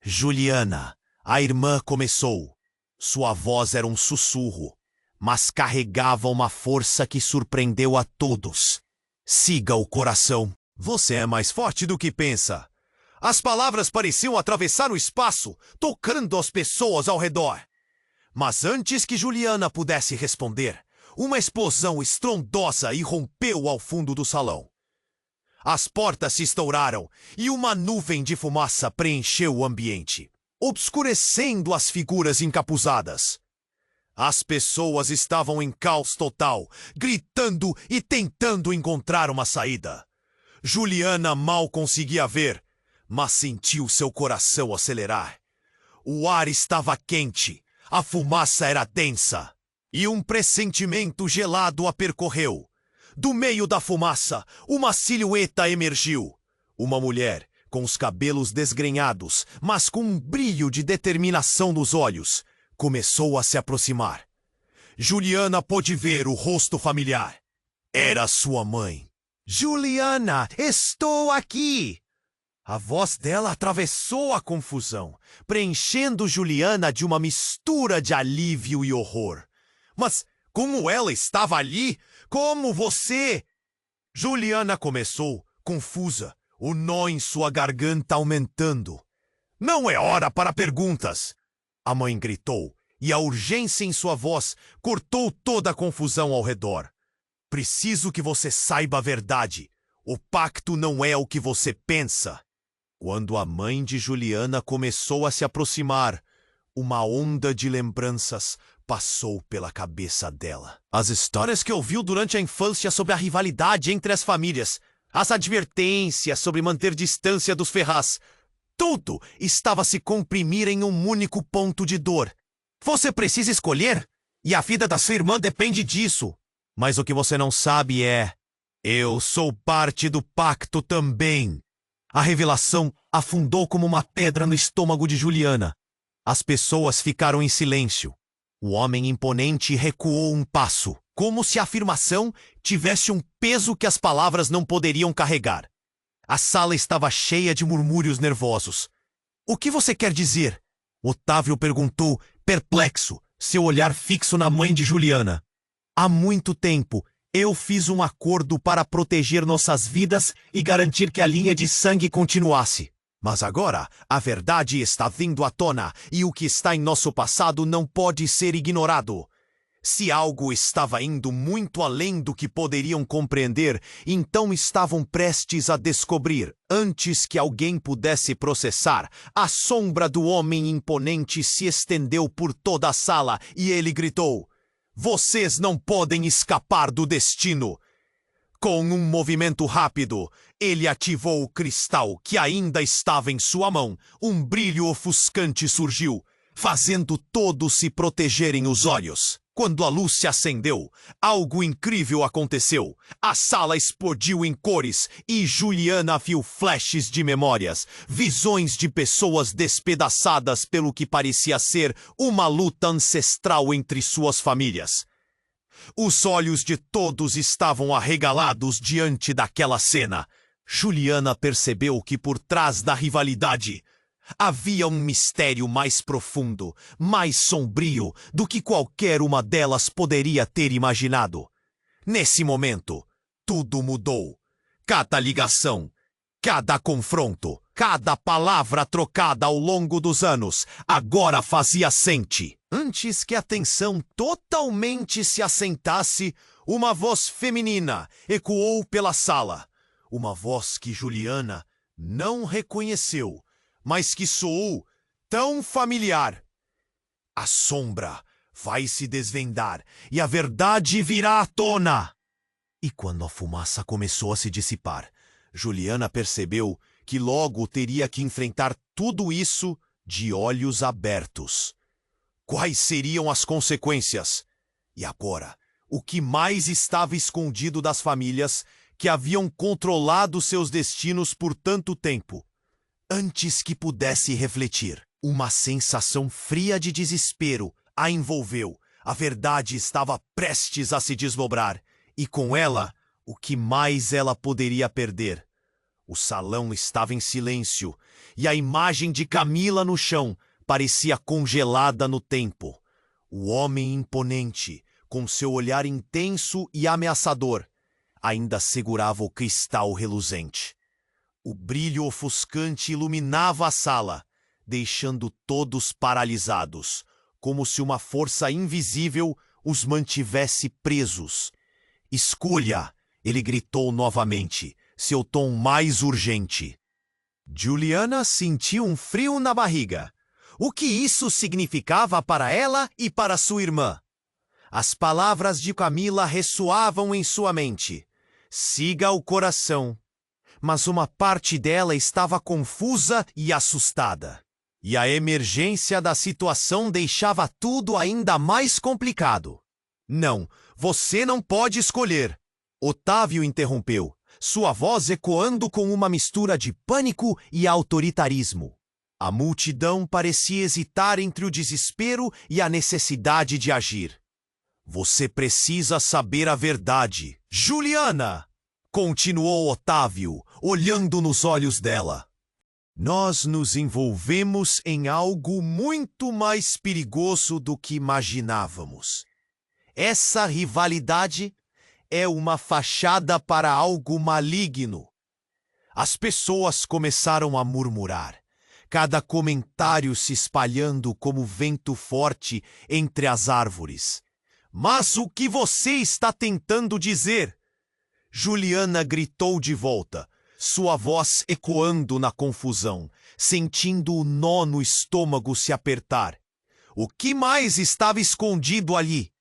Juliana, a irmã, começou. Sua voz era um sussurro, mas carregava uma força que surpreendeu a todos. Siga o coração. Você é mais forte do que pensa. As palavras pareciam atravessar o espaço, tocando as pessoas ao redor. Mas antes que Juliana pudesse responder, uma explosão estrondosa irrompeu ao fundo do salão. As portas se estouraram e uma nuvem de fumaça preencheu o ambiente, obscurecendo as figuras encapuzadas. As pessoas estavam em caos total, gritando e tentando encontrar uma saída. Juliana mal conseguia ver, mas sentiu seu coração acelerar. O ar estava quente, a fumaça era densa, e um pressentimento gelado a percorreu. Do meio da fumaça, uma silhueta emergiu. Uma mulher, com os cabelos desgrenhados, mas com um brilho de determinação nos olhos, começou a se aproximar. Juliana pôde ver o rosto familiar. Era sua mãe. Juliana, estou aqui! A voz dela atravessou a confusão, preenchendo Juliana de uma mistura de alívio e horror. Mas como ela estava ali? Como você? Juliana começou, confusa, o nó em sua garganta aumentando. Não é hora para perguntas! A mãe gritou, e a urgência em sua voz cortou toda a confusão ao redor. Preciso que você saiba a verdade. O pacto não é o que você pensa. Quando a mãe de Juliana começou a se aproximar, uma onda de lembranças passou pela cabeça dela. As histórias que ouviu durante a infância sobre a rivalidade entre as famílias, as advertências sobre manter distância dos Ferraz, tudo estava a se comprimir em um único ponto de dor. Você precisa escolher, e a vida da sua irmã depende disso. Mas o que você não sabe é... eu sou parte do pacto também. A revelação afundou como uma pedra no estômago de Juliana. As pessoas ficaram em silêncio. O homem imponente recuou um passo, como se a afirmação tivesse um peso que as palavras não poderiam carregar. A sala estava cheia de murmúrios nervosos. O que você quer dizer? Otávio perguntou, perplexo, seu olhar fixo na mãe de Juliana. Há muito tempo, eu fiz um acordo para proteger nossas vidas e garantir que a linha de sangue continuasse. Mas agora, a verdade está vindo à tona e o que está em nosso passado não pode ser ignorado. Se algo estava indo muito além do que poderiam compreender, então estavam prestes a descobrir, antes que alguém pudesse processar. A sombra do homem imponente se estendeu por toda a sala e ele gritou: "Vocês não podem escapar do destino!" Com um movimento rápido, ele ativou o cristal que ainda estava em sua mão. Um brilho ofuscante surgiu, fazendo todos se protegerem os olhos. Quando a luz se acendeu, algo incrível aconteceu. A sala explodiu em cores e Juliana viu flashes de memórias, visões de pessoas despedaçadas pelo que parecia ser uma luta ancestral entre suas famílias. Os olhos de todos estavam arregalados diante daquela cena. Juliana percebeu que por trás da rivalidade havia um mistério mais profundo, mais sombrio do que qualquer uma delas poderia ter imaginado. Nesse momento, tudo mudou. Cada ligação, cada confronto, cada palavra trocada ao longo dos anos, agora fazia sentido. Antes que a tensão totalmente se assentasse, uma voz feminina ecoou pela sala. Uma voz que Juliana não reconheceu, mas que soou tão familiar. A sombra vai se desvendar e a verdade virá à tona. E quando a fumaça começou a se dissipar, Juliana percebeu que logo teria que enfrentar tudo isso de olhos abertos. Quais seriam as consequências? E agora, o que mais estava escondido das famílias que haviam controlado seus destinos por tanto tempo? Antes que pudesse refletir, uma sensação fria de desespero a envolveu. A verdade estava prestes a se desdobrar, e com ela, o que mais ela poderia perder. O salão estava em silêncio, e a imagem de Camila no chão parecia congelada no tempo. O homem imponente, com seu olhar intenso e ameaçador, ainda segurava o cristal reluzente. O brilho ofuscante iluminava a sala, deixando todos paralisados, como se uma força invisível os mantivesse presos. Escolha! Ele gritou novamente, seu tom mais urgente. Juliana sentiu um frio na barriga. O que isso significava para ela e para sua irmã? As palavras de Camila ressoavam em sua mente. Siga o coração. Mas uma parte dela estava confusa e assustada. E a emergência da situação deixava tudo ainda mais complicado. Não, você não pode escolher. Otávio interrompeu, sua voz ecoando com uma mistura de pânico e autoritarismo. A multidão parecia hesitar entre o desespero e a necessidade de agir. Você precisa saber a verdade, Juliana! Continuou Otávio, olhando nos olhos dela. Nós nos envolvemos em algo muito mais perigoso do que imaginávamos. Essa rivalidade é uma fachada para algo maligno. As pessoas começaram a murmurar, cada comentário se espalhando como vento forte entre as árvores. Mas o que você está tentando dizer? Juliana gritou de volta, sua voz ecoando na confusão, sentindo o nó no estômago se apertar. O que mais estava escondido ali?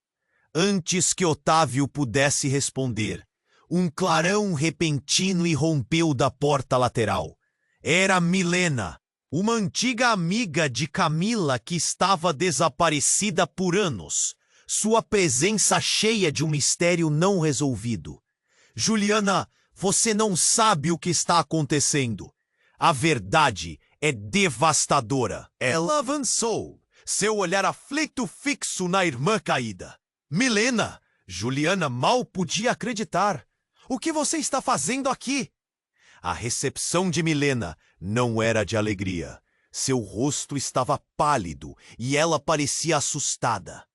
Antes que Otávio pudesse responder, um clarão repentino irrompeu da porta lateral. Era Milena, uma antiga amiga de Camila que estava desaparecida por anos, sua presença cheia de um mistério não resolvido. Juliana, você não sabe o que está acontecendo. A verdade é devastadora. Ela avançou, seu olhar aflito fixo na irmã caída. Milena! Juliana mal podia acreditar. O que você está fazendo aqui? A recepção de Milena não era de alegria. Seu rosto estava pálido e ela parecia assustada.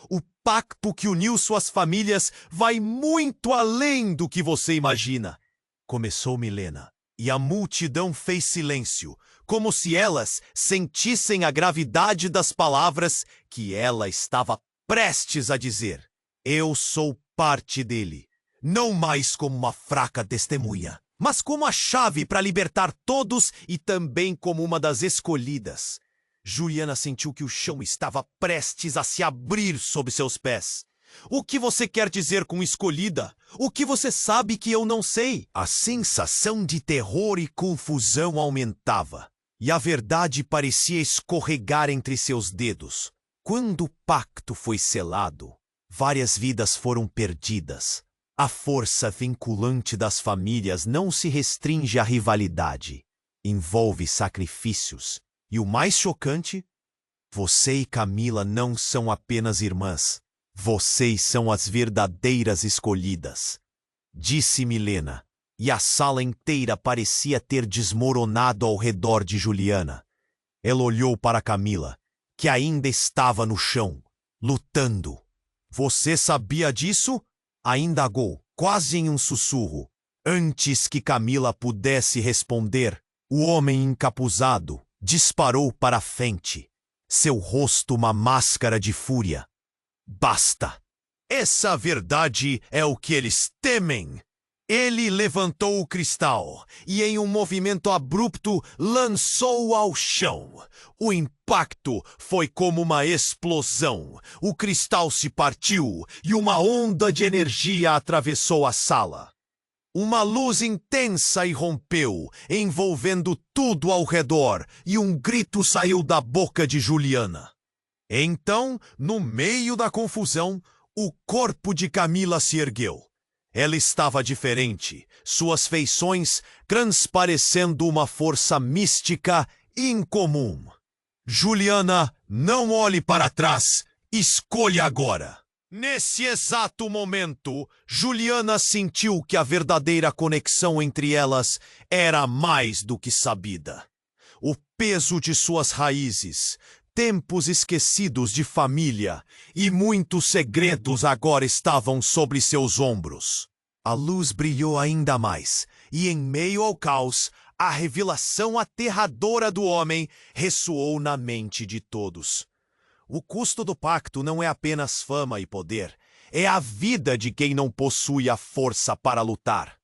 O pacto que uniu suas famílias vai muito além do que você imagina. Começou Milena, e a multidão fez silêncio, como se elas sentissem a gravidade das palavras que ela estava prestes a dizer. Eu sou parte dele, não mais como uma fraca testemunha, mas como a chave para libertar todos e também como uma das escolhidas. Juliana sentiu que o chão estava prestes a se abrir sob seus pés. O que você quer dizer com escolhida? O que você sabe que eu não sei? A sensação de terror e confusão aumentava, e a verdade parecia escorregar entre seus dedos. Quando o pacto foi selado, várias vidas foram perdidas. A força vinculante das famílias não se restringe à rivalidade. Envolve sacrifícios. E o mais chocante, você e Camila não são apenas irmãs. Vocês são as verdadeiras escolhidas, disse Milena, e a sala inteira parecia ter desmoronado ao redor de Juliana. Ela olhou para Camila, que ainda estava no chão, lutando. Você sabia disso? Ainda indagou, quase em um sussurro. Antes que Camila pudesse responder, o homem encapuzado disparou para a frente, seu rosto uma máscara de fúria. Basta! Essa verdade é o que eles temem! Ele levantou o cristal e, em um movimento abrupto, lançou-o ao chão. O impacto foi como uma explosão. O cristal se partiu e uma onda de energia atravessou a sala. Uma luz intensa irrompeu, envolvendo tudo ao redor, e um grito saiu da boca de Juliana. Então, no meio da confusão, o corpo de Camila se ergueu. Ela estava diferente, suas feições transparecendo uma força mística incomum. Juliana, não olhe para trás, escolha agora. Nesse exato momento, Juliana sentiu que a verdadeira conexão entre elas era mais do que sabida. O peso de suas raízes, tempos esquecidos de família e muitos segredos agora estavam sobre seus ombros. A luz brilhou ainda mais, e em meio ao caos, a revelação aterradora do homem ressoou na mente de todos. O custo do pacto não é apenas fama e poder, é a vida de quem não possui a força para lutar.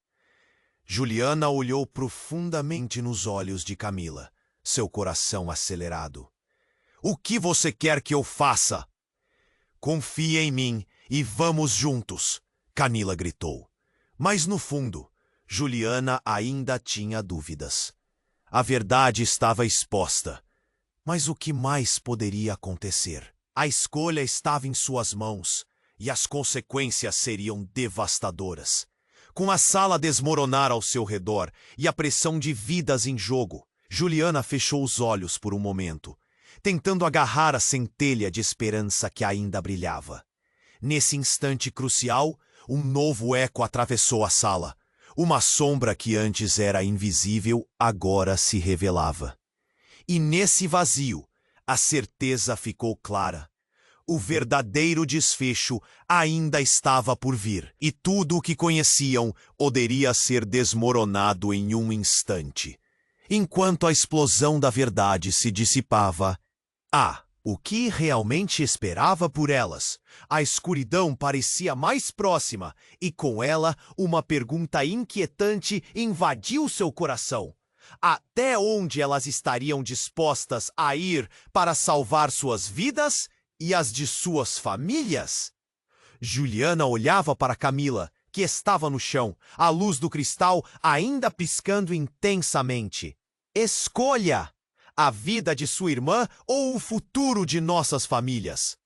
Juliana olhou profundamente nos olhos de Camila, seu coração acelerado. O que você quer que eu faça? Confie em mim e vamos juntos, Camila gritou. Mas no fundo, Juliana ainda tinha dúvidas. A verdade estava exposta. Mas o que mais poderia acontecer? A escolha estava em suas mãos, e as consequências seriam devastadoras. Com a sala a desmoronar ao seu redor e a pressão de vidas em jogo, Juliana fechou os olhos por um momento, tentando agarrar a centelha de esperança que ainda brilhava. Nesse instante crucial, um novo eco atravessou a sala. Uma sombra que antes era invisível agora se revelava. E nesse vazio, a certeza ficou clara. O verdadeiro desfecho ainda estava por vir, e tudo o que conheciam poderia ser desmoronado em um instante. Enquanto a explosão da verdade se dissipava, o que realmente esperava por elas? A escuridão parecia mais próxima, e com ela uma pergunta inquietante invadiu seu coração. Até onde elas estariam dispostas a ir para salvar suas vidas e as de suas famílias? Juliana olhava para Camila, que estava no chão, a luz do cristal ainda piscando intensamente. Escolha! A vida de sua irmã ou o futuro de nossas famílias?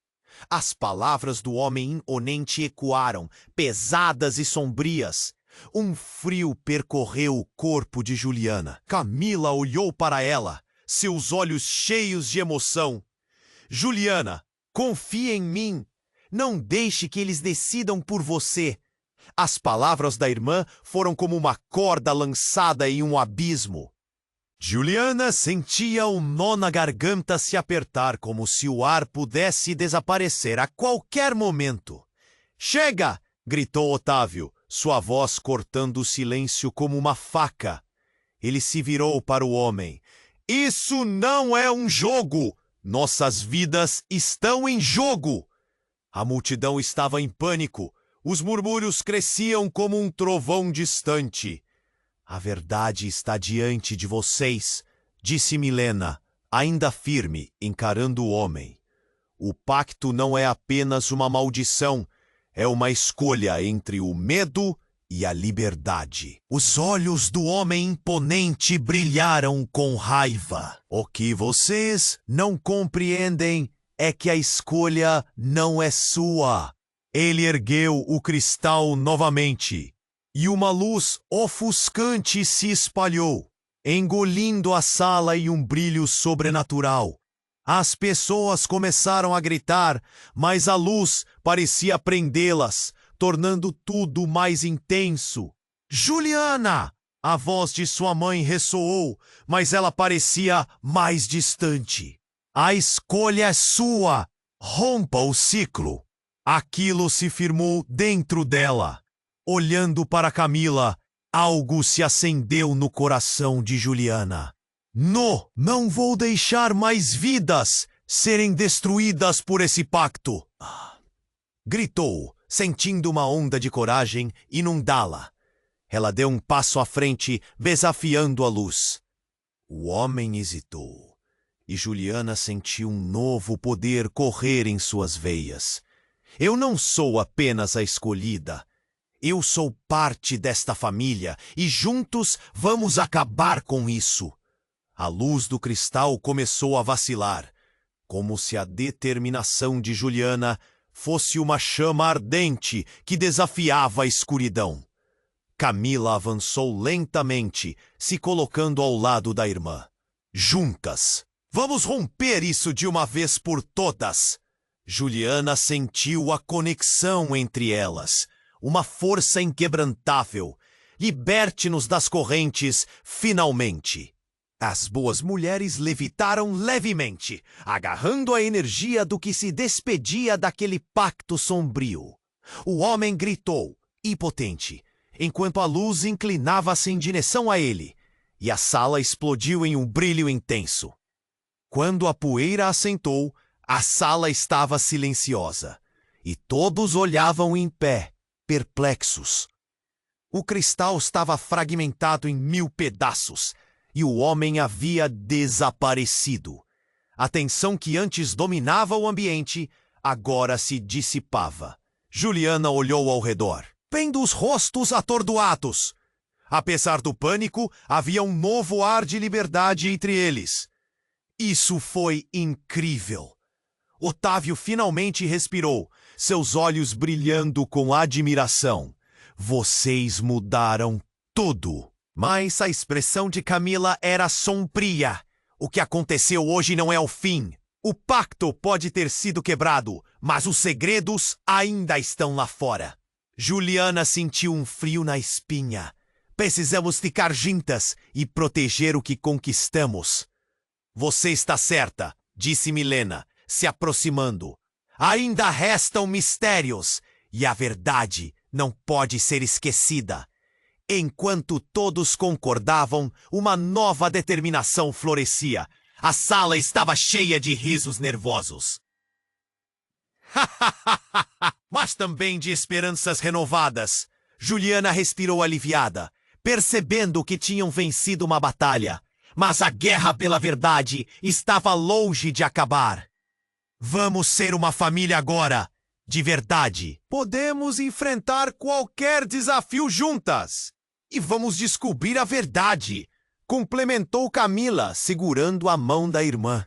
As palavras do homem imponente ecoaram, pesadas e sombrias. Um frio percorreu o corpo de Juliana. Camila olhou para ela, seus olhos cheios de emoção. Juliana, confie em mim. Não deixe que eles decidam por você. As palavras da irmã foram como uma corda lançada em um abismo. Juliana sentia um nó na garganta se apertar, como se o ar pudesse desaparecer a qualquer momento. Chega! Gritou Otávio, sua voz cortando o silêncio como uma faca. Ele se virou para o homem. Isso não é um jogo! Nossas vidas estão em jogo! A multidão estava em pânico. Os murmúrios cresciam como um trovão distante. A verdade está diante de vocês, disse Milena, ainda firme, encarando o homem. O pacto não é apenas uma maldição, é uma escolha entre o medo e a liberdade. Os olhos do homem imponente brilharam com raiva. O que vocês não compreendem é que a escolha não é sua. Ele ergueu o cristal novamente, e uma luz ofuscante se espalhou, engolindo a sala em um brilho sobrenatural. As pessoas começaram a gritar, mas a luz parecia prendê-las, tornando tudo mais intenso. Juliana! A voz de sua mãe ressoou, mas ela parecia mais distante. A escolha é sua! Rompa o ciclo! Aquilo se firmou dentro dela. Olhando para Camila, algo se acendeu no coração de Juliana. Não vou deixar mais vidas serem destruídas por esse pacto! Gritou, sentindo uma onda de coragem inundá-la. Ela deu um passo à frente, desafiando a luz. O homem hesitou, e Juliana sentiu um novo poder correr em suas veias. Eu não sou apenas a escolhida. Eu sou parte desta família e juntos vamos acabar com isso. A luz do cristal começou a vacilar, como se a determinação de Juliana fosse uma chama ardente que desafiava a escuridão. Camila avançou lentamente, se colocando ao lado da irmã. Juntas, vamos romper isso de uma vez por todas. Juliana sentiu a conexão entre elas, uma força inquebrantável. Liberte-nos das correntes, finalmente. As boas mulheres levitaram levemente, agarrando a energia do que se despedia daquele pacto sombrio. O homem gritou, impotente, enquanto a luz inclinava-se em direção a ele, e a sala explodiu em um brilho intenso. Quando a poeira assentou, a sala estava silenciosa, e todos olhavam em pé, perplexos. O cristal estava fragmentado em 1000 pedaços, e o homem havia desaparecido. A tensão que antes dominava o ambiente, agora se dissipava. Juliana olhou ao redor, vendo os rostos atordoados. Apesar do pânico, havia um novo ar de liberdade entre eles. Isso foi incrível. Otávio finalmente respirou, seus olhos brilhando com admiração. Vocês mudaram tudo. Mas a expressão de Camila era sombria. O que aconteceu hoje não é o fim. O pacto pode ter sido quebrado, mas os segredos ainda estão lá fora. Juliana sentiu um frio na espinha. Precisamos ficar juntas e proteger o que conquistamos. Você está certa, disse Milena, se aproximando. Ainda restam mistérios, e a verdade não pode ser esquecida. Enquanto todos concordavam, uma nova determinação florescia. A sala estava cheia de risos nervosos. Mas também de esperanças renovadas. Juliana respirou aliviada, percebendo que tinham vencido uma batalha. Mas a guerra pela verdade estava longe de acabar. Vamos ser uma família agora, de verdade. Podemos enfrentar qualquer desafio juntas. E vamos descobrir a verdade, complementou Camila, segurando a mão da irmã.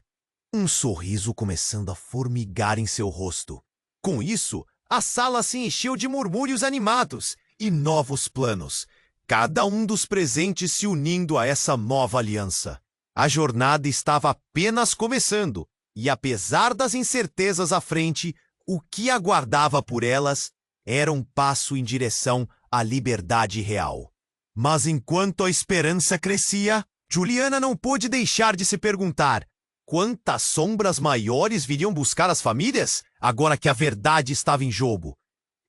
Um sorriso começando a formigar em seu rosto. Com isso, a sala se encheu de murmúrios animados e novos planos, cada um dos presentes se unindo a essa nova aliança. A jornada estava apenas começando, e apesar das incertezas à frente, o que aguardava por elas era um passo em direção à liberdade real. Mas enquanto a esperança crescia, Juliana não pôde deixar de se perguntar: quantas sombras maiores viriam buscar as famílias, agora que a verdade estava em jogo?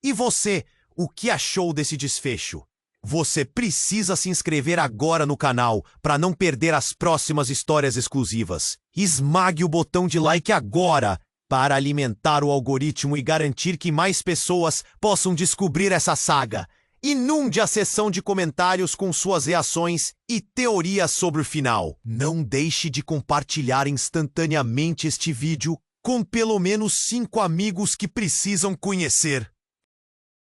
E você, o que achou desse desfecho? Você precisa se inscrever agora no canal para não perder as próximas histórias exclusivas. Esmague o botão de like agora para alimentar o algoritmo e garantir que mais pessoas possam descobrir essa saga. Inunde a seção de comentários com suas reações e teorias sobre o final. Não deixe de compartilhar instantaneamente este vídeo com pelo menos 5 amigos que precisam conhecer.